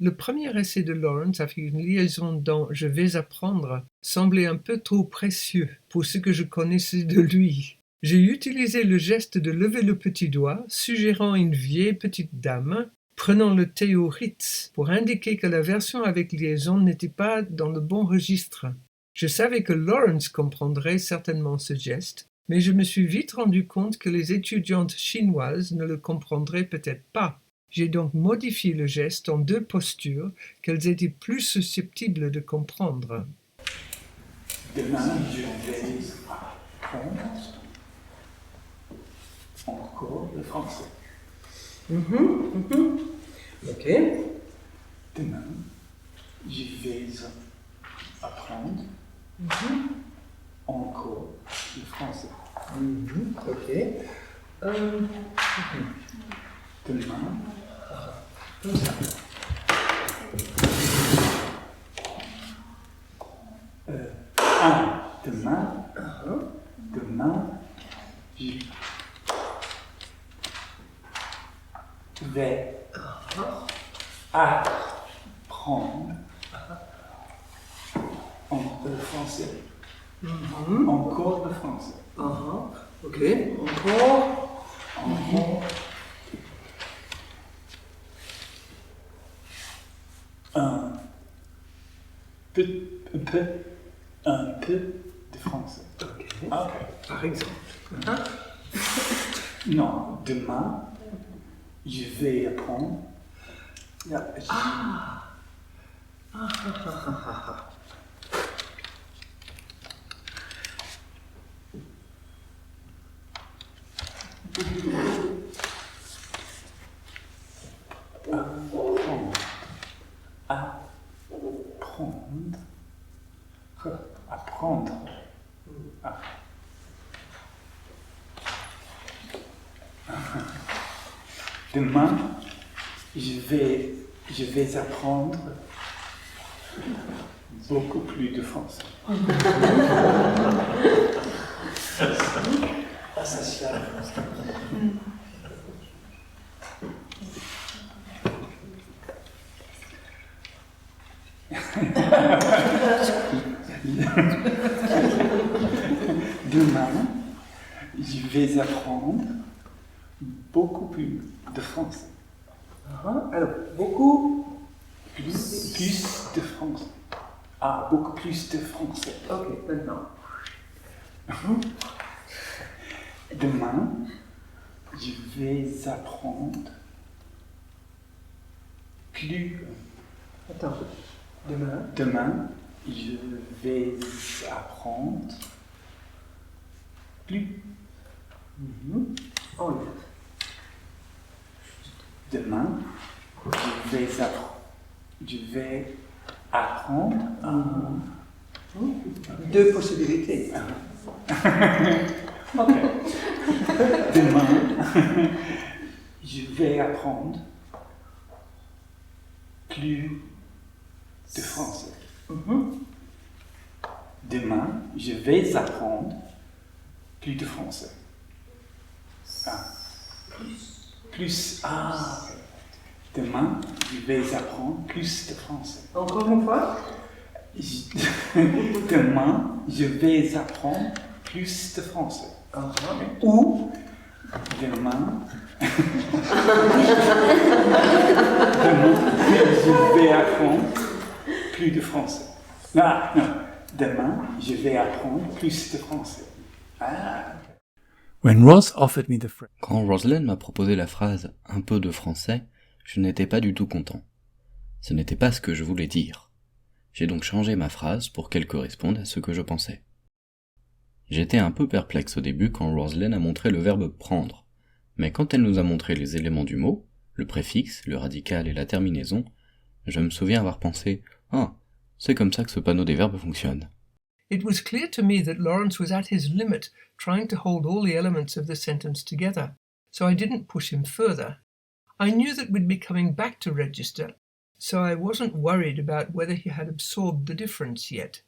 Le premier essai de Lawrence avec une liaison dans « je vais apprendre » semblait un peu trop précieux pour ce que je connaissais de lui. J'ai utilisé le geste de lever le petit doigt, suggérant une vieille petite dame prenant le thé au Ritz pour indiquer que la version avec liaison n'était pas dans le bon registre. Je savais que Lawrence comprendrait certainement ce geste, mais je me suis vite rendu compte que les étudiantes chinoises ne le comprendraient peut-être pas. J'ai donc modifié le geste en 2 postures qu'elles étaient plus susceptibles de comprendre. Demain, je vais apprendre encore le français. Ok. Demain, je vais apprendre encore le français. Ok. Demain, Comme ça. demain, je vais apprendre le français. Encore le français. Ok. Encore. Un peu de français. Ok. Par exemple. Non, demain, je vais apprendre. Apprendre. Demain, je vais apprendre beaucoup plus de français. Demain, je vais apprendre beaucoup plus de français. Alors, beaucoup. Plus de français. Beaucoup plus de français. Ok, maintenant. Demain, je vais apprendre plus. Attends. Demain, je vais apprendre plus. Demain, je vais apprendre. 2 possibilités. Ok. Demain, je vais apprendre plus de français. Demain, je vais apprendre plus de français. Plus. Demain, je vais apprendre plus de français. Encore une fois. Demain, je vais apprendre plus de français. Ou demain, je vais apprendre plus de français. Non. Demain, je vais apprendre plus de français. Quand Rosalind m'a proposé la phrase « un peu de français », je n'étais pas du tout content. Ce n'était pas ce que je voulais dire. J'ai donc changé ma phrase pour qu'elle corresponde à ce que je pensais. J'étais un peu perplexe au début quand Rosalind a montré le verbe « prendre », mais quand elle nous a montré les éléments du mot, le préfixe, le radical et la terminaison, je me souviens avoir pensé « Ah, c'est comme ça que ce panneau des verbes fonctionne ». It was clear to me that Lawrence was at his limit trying to hold all the elements of the sentence together, so I didn't push him further. I knew that we'd be coming back to register, so I wasn't worried about whether he had absorbed the difference yet.